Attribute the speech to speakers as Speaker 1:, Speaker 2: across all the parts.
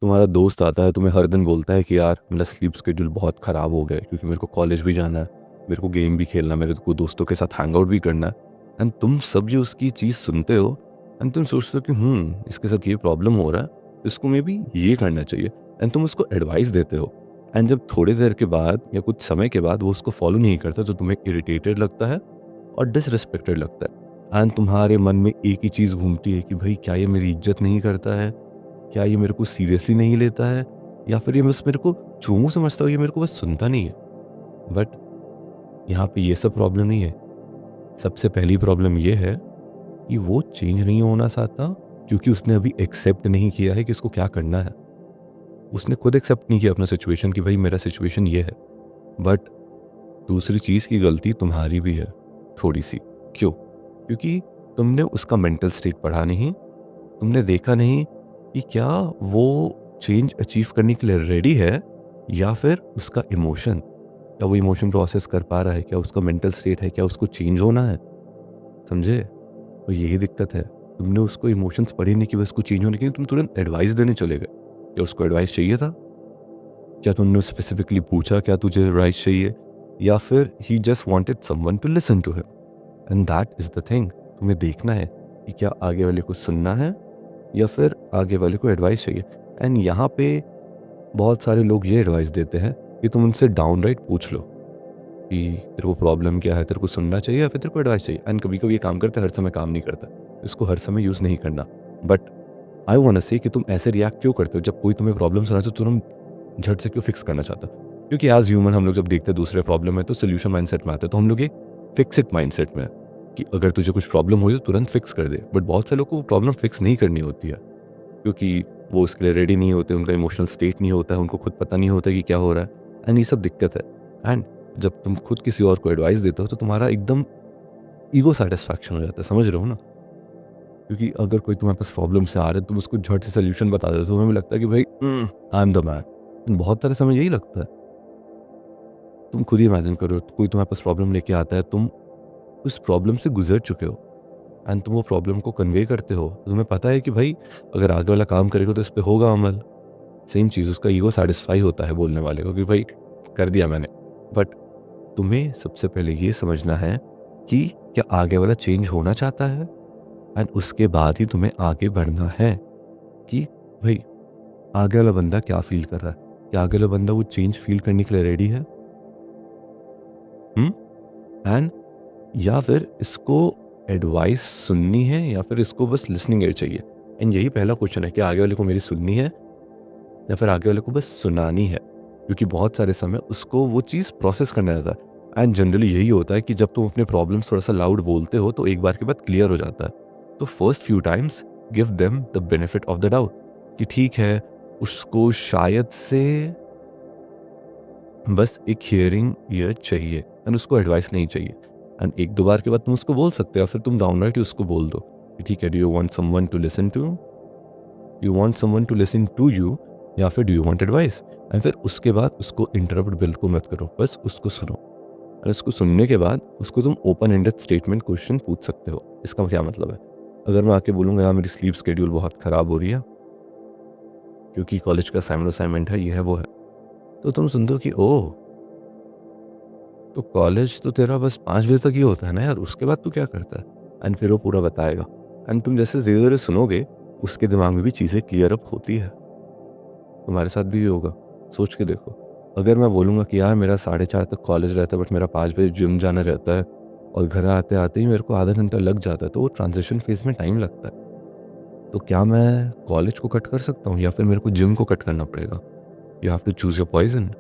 Speaker 1: तुम्हारा दोस्त आता है, तुम्हें हर दिन बोलता है कि यार मेरा स्लीप शेड्यूल बहुत ख़राब हो गया है क्योंकि मेरे को कॉलेज भी जाना है, मेरे को गेम भी खेलना है, मेरे को दोस्तों के साथ हैंग आउट भी करना है। एंड तुम सब जो उसकी चीज़ सुनते हो एंड तुम सोचते हो कि इसके साथ ये प्रॉब्लम हो रहा है, तो इसको मे बी ये करना चाहिए। एंड तुम उसको एडवाइस देते हो। एंड जब थोड़ी देर के बाद या कुछ समय के बाद वो उसको फॉलो नहीं करता, तो तुम्हें इरिटेटेड लगता है और डिसरिस्पेक्टेड लगता है। एंड तुम्हारे मन में एक ही चीज़ घूमती है कि भाई क्या ये मेरी इज्जत नहीं करता है, क्या ये मेरे को सीरियसली नहीं लेता है, या फिर ये बस मेरे को चूमू समझता हो, ये मेरे को बस सुनता नहीं है। बट यहाँ पे ये सब प्रॉब्लम नहीं है। सबसे पहली प्रॉब्लम ये है कि वो चेंज नहीं होना चाहता क्योंकि उसने अभी एक्सेप्ट नहीं किया है कि इसको क्या करना है। उसने खुद एक्सेप्ट नहीं किया अपना सिचुएशन कि भाई मेरा सिचुएशन ये है। बट दूसरी चीज़ की गलती तुम्हारी भी है, थोड़ी सी। क्यों? क्योंकि तुमने उसका मेंटल स्टेट पढ़ा नहीं, तुमने देखा नहीं कि क्या वो चेंज अचीव करने के लिए रेडी है, या फिर उसका इमोशन, क्या वो इमोशन प्रोसेस कर पा रहा है, क्या उसका मेंटल स्टेट है, क्या उसको चेंज होना है। समझे? तो यही दिक्कत है। तुमने उसको इमोशंस पढ़े नहीं कि बस उसको चेंज होने के लिए तुम तुरंत एडवाइस देने चले गए। क्या उसको एडवाइस चाहिए था? क्या तुमने स्पेसिफिकली पूछा क्या तुझे एडवाइस चाहिए, या फिर he just wanted someone to listen to him? And that is the thing. तुम्हें देखना है कि क्या आगे वाले को सुनना है या फिर आगे वाले को एडवाइस चाहिए। एंड यहाँ पे बहुत सारे लोग ये एडवाइस देते हैं कि तुम उनसे डाउनराइट पूछ लो कि तेरे को प्रॉब्लम क्या है, तेरे को सुनना चाहिए या फिर तेरे को एडवाइस चाहिए। एंड कभी कभी ये काम करता है, हर समय काम नहीं करता। इसको हर समय यूज़ नहीं करना। बट आई वांट टू से कि तुम ऐसे रिएक्ट क्यों करते हो जब कोई तुम्हें प्रॉब्लम सुनाते, तो तुम झट से क्यों फिक्स करना चाहता? क्योंकि एज ह्यूमन हम लोग जब देखते हैं दूसरे प्रॉब्लम है तो सोल्यूशन माइंडसेट में आते हैं, तो हम लोग ये फिक्स इट माइंडसेट में है कि अगर तुझे कुछ प्रॉब्लम हुई तो तुरंत फिक्स कर दे। बट बहुत से लोग को प्रॉब्लम फिक्स नहीं करनी होती है क्योंकि वो उसके लिए रेडी नहीं होते, उनका इमोशनल स्टेट नहीं होता है, उनको खुद पता नहीं होता कि क्या हो रहा है। एंड ये सब दिक्कत है। एंड जब तुम खुद किसी और को एडवाइस देते हो तो तुम्हारा एकदम ईगो सेटिस्फैक्शन हो जाता है। समझ रहे हो ना? क्योंकि अगर कोई तुम्हारे पास प्रॉब्लम से आ रहा है, तुम उसको झट से सोल्यूशन बता देते हो, तो तुम्हें भी लगता है कि भाई आई एम द मैन। बहुत सारे समय यही लगता है। तुम खुद ही इमेजिन करो, कोई तुम्हारे पास प्रॉब्लम लेके आता है, तुम उस प्रॉब्लम से गुजर चुके हो एंड तुम वो प्रॉब्लम को कन्वे करते हो, तो तुम्हें पता है कि भाई अगर आगे वाला काम करेगा तो इस पे होगा अमल। सेम चीज़, उसका ईगो सेटिस्फाई होता है बोलने वाले को कि भाई कर दिया मैंने। बट तुम्हें सबसे पहले ये समझना है कि क्या आगे वाला चेंज होना चाहता है, एंड उसके बाद ही तुम्हें आगे बढ़ना है कि भाई आगे वाला बंदा क्या फील कर रहा है, क्या आगे वाला बंदा वो चेंज फील करने के लिए रेडी है। एंड या फिर इसको एडवाइस सुननी है या फिर इसको बस लिसनिंग एड चाहिए। एंड यही पहला क्वेश्चन है कि आगे वाले को मेरी सुननी है या फिर आगे वाले को बस सुनानी है, क्योंकि बहुत सारे समय उसको वो चीज़ प्रोसेस करना रहता है। एंड जनरली यही होता है कि जब तुम अपने प्रॉब्लम्स थोड़ा सा लाउड बोलते हो तो एक बार के बाद क्लियर हो जाता है। तो first few times give them the benefit of the doubt कि ठीक है, उसको शायद से बस एक हियरिंग ईयर चाहिए एंड उसको एडवाइस नहीं चाहिए। एंड एक दो बार के बाद तुम उसको बोल सकते हो, फिर तुम डाउनराइट ही उसको बोल दो कि ठीक है, do you want someone to listen to, you want someone to listen to you, या फिर do you want advice. And फिर उसके बाद उसको इंटरप्ट बिल्कुल मत करो, बस उसको सुनो। और उसको सुनने के बाद उसको तुम ओपन एंडेड स्टेटमेंट क्वेश्चन पूछ सकते हो। इसका क्या मतलब है? अगर मैं आके बोलूँगा यार मेरी स्लीप शेड्यूल बहुत ख़राब हो रही है क्योंकि कॉलेज का असाइनमेंट है, ये है वो है, तो तुम सुनते हो कि ओह, तो कॉलेज तो तेरा बस 5 बजे तक ही होता है ना यार, उसके बाद तू क्या करता है? एंड फिर वो पूरा बताएगा। एंड तुम जैसे धीरे-धीरे सुनोगे, उसके दिमाग में भी चीज़ें क्लियर अप होती है। तुम्हारे साथ भी ये होगा, सोच के देखो। अगर मैं बोलूँगा कि यार मेरा 4:30 तक कॉलेज रहता है बट मेरा 5 बजे जिम जाना रहता है और घर आते-आते ही मेरे को आधा घंटा लग जाता है, तो वो ट्रांज़िशन फ़ेज़ में टाइम लगता है। तो क्या मैं कॉलेज को कट कर सकता हूँ या फिर मेरे को जिम को कट करना पड़ेगा? You have to choose your poison.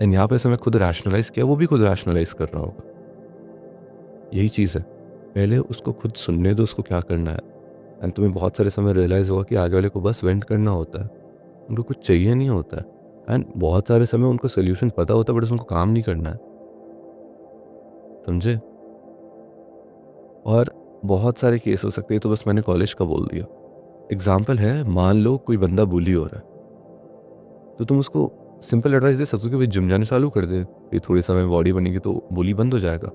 Speaker 1: And यहाँ पे ऐसे मैं खुद रैशनलाइज़ किया, वो भी खुद रैशनलाइज़ कर रहा होगा। यही चीज़ है। पहले उसको खुद सुनने दो, उसको क्या करना है। एंड तुम्हें बहुत सारे समय रियलाइज़ होगा कि आगे वाले को बस वेंट करना होता है। उनको कुछ चाहिए नहीं होता है। एंड बहुत सारे समय उनको सॉल्यूशन पता होता है बट उनको काम नहीं करना है। समझे? और बहुत सारे केस हो सकते हैं, तो बस मैंने कॉलेज का बोल दिया। एग्ज़ाम्पल है, मान लो कोई बंदा बुली हो रहा है, तो तुम उसको सिंपल एडवाइस दे सकते हो कि भाई जिम जाना चालू कर दे। ये थोड़े समय में बॉडी बनेगी तो बुली बंद हो जाएगा।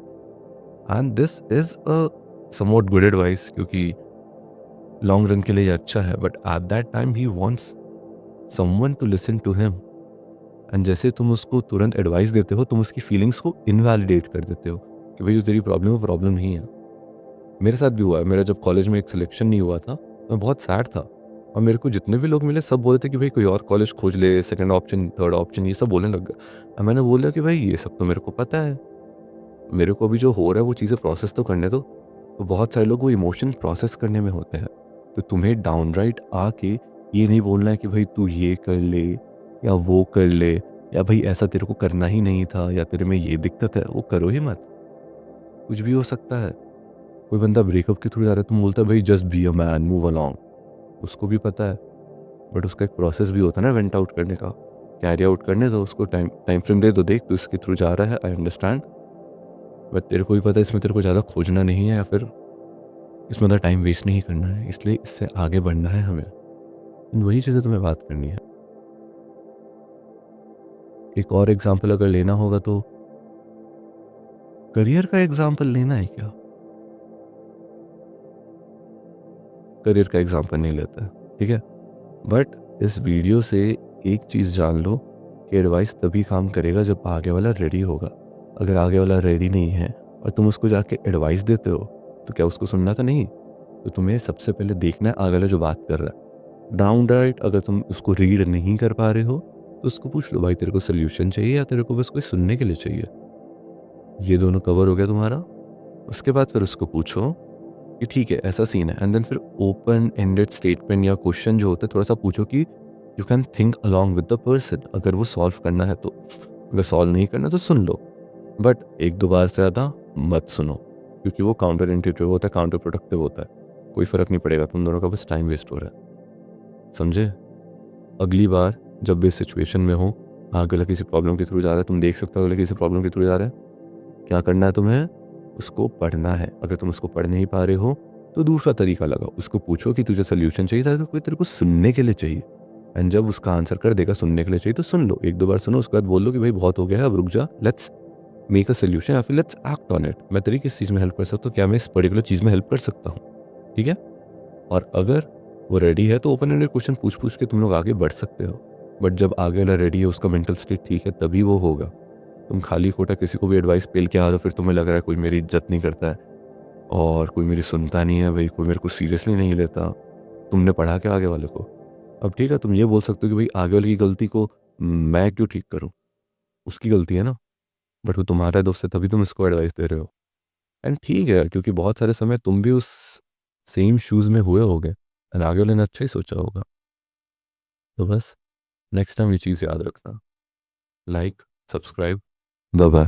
Speaker 1: And this is a somewhat good advice, क्योंकि लॉन्ग रन के लिए ये अच्छा है। But at that time he wants someone to listen to him. And जैसे तुम उसको तुरंत एडवाइस देते हो, तुम उसकी फीलिंग्स को इनवैलिडेट कर देते हो कि भाई जो तेरी प्रॉब्लम है वो प्रॉब्लम नहीं है। मेरे साथ भी हुआ है। मेरा जब कॉलेज में एक सिलेक्शन नहीं हुआ था, मैं बहुत सैड था, और मेरे को जितने भी लोग मिले सब बोले थे कि भाई कोई और कॉलेज खोज ले, सेकंड ऑप्शन, थर्ड ऑप्शन, ये सब बोलने लग गए। और मैंने बोला कि भाई ये सब तो मेरे को पता है, मेरे को अभी जो हो रहा है वो चीज़ें प्रोसेस तो करने दो। तो बहुत सारे लोग वो इमोशन प्रोसेस करने में होते हैं। तो तुम्हें डाउनराइट आके ये नहीं बोलना है कि भाई तू ये कर ले या वो कर ले, या भाई ऐसा तेरे को करना ही नहीं था, या तेरे में ये दिक्कत है, वो करो ही मत। कुछ भी हो सकता है। कोई बंदा ब्रेकअप के थ्रू जा रहा है, तुम बोलता है भाई just be a man, move along. उसको भी पता है, बट उसका एक प्रोसेस भी होता है ना वेंट आउट करने का। कैरी आउट करने दो उसको, टाइम टाइम फ्रेम दे दो। देख तू इसके थ्रू जा रहा है, आई अंडरस्टैंड, बट तेरे को भी पता है इसमें तेरे को ज़्यादा खोजना नहीं है, या फिर इसमें ज़्यादा टाइम वेस्ट नहीं करना है, इसलिए इससे आगे बढ़ना है हमें। वही चीज़ें तुम्हें बात करनी है। एक और एग्जाम्पल अगर लेना होगा तो करियर का एग्जाम्पल लेना है क्या? करियर का एग्जाम्पल नहीं लेते हैं, ठीक है। बट इस वीडियो से एक चीज़ जान लो कि एडवाइस तभी काम करेगा जब आगे वाला रेडी होगा। अगर आगे वाला रेडी नहीं है और तुम उसको जाके एडवाइस देते हो, तो क्या उसको सुनना था नहीं? तो तुम्हें सबसे पहले देखना है आगे वाला जो बात कर रहा है। डाउन डाइट अगर तुम उसको रीड नहीं कर पा रहे हो, तो उसको पूछ लो भाई तेरे को सोल्यूशन चाहिए या तेरे को बस कोई सुनने के लिए चाहिए। ये दोनों कवर हो गया तुम्हारा। उसके बाद फिर उसको पूछो कि ठीक है ऐसा सीन है, एंड देन फिर ओपन एंडेड स्टेटमेंट या क्वेश्चन जो होता है थोड़ा सा पूछो कि you can think along with the person, अगर वो सॉल्व करना है तो। अगर सॉल्व नहीं करना तो सुन लो, बट एक दो बार से ज़्यादा मत सुनो, क्योंकि वो काउंटर इंट्यूटिव होता है, काउंटर प्रोडक्टिव होता है। कोई फ़र्क नहीं पड़ेगा, तुम दोनों का बस टाइम वेस्ट हो रहा है, समझे? अगली बार जब भी इस सिचुएशन में हो, आगे वाला किसी प्रॉब्लम के थ्रू जा रहा है, तुम देख सकते हो अगला किसी प्रॉब्लम के थ्रू जा रहा है, क्या करना है तुम्हें? उसको पढ़ना है। अगर तुम उसको पढ़ नहीं पा रहे हो तो दूसरा तरीका लगाओ, उसको पूछो कि तुझे सोल्यूशन चाहिए था, तो कोई तेरे को सुनने के लिए चाहिए। एंड जब उसका आंसर कर देगा सुनने के लिए चाहिए, तो सुन लो, एक दो बार सुनो, उसके बाद बोल लो कि भाई बहुत हो गया है, अब रुक जा, लेट्स मेक अ सोल्यूशन, या फिर लेट्स एक्ट ऑन इट। मैं तेरी किस चीज़ में हेल्प कर सकता हूँ, क्या मैं इस पर्टिकुलर चीज़ में हेल्प कर सकता हूँ, ठीक है? और अगर वो रेडी है तो ओपन एंडेड क्वेश्चन पूछ पूछ के तुम लोग आगे बढ़ सकते हो। बट जब आगे वाला रेडी है, उसका मेंटल स्टेट ठीक है, तभी वो होगा। तुम खाली खोटा किसी को भी एडवाइस पेल के आ रहे हो, फिर तुम्हें लग रहा है कोई मेरी इज्जत नहीं करता है और कोई मेरी सुनता नहीं है, भाई कोई मेरे को सीरियसली नहीं लेता। तुमने पढ़ा क्या आगे वाले को? अब ठीक है, तुम ये बोल सकते हो कि भाई आगे वाले की गलती को मैं क्यों ठीक करूँ? उसकी गलती है ना, बट वो तुम्हारा दोस्त है तभी तुम इसको एडवाइस दे रहे हो। एंड ठीक है, क्योंकि बहुत सारे समय तुम भी उस सेम शूज़ में हुए होगे, एंड आगे वाले ने अच्छा ही सोचा होगा। तो बस नेक्स्ट टाइम ये चीज़ याद रखना। Like, subscribe, bye bye.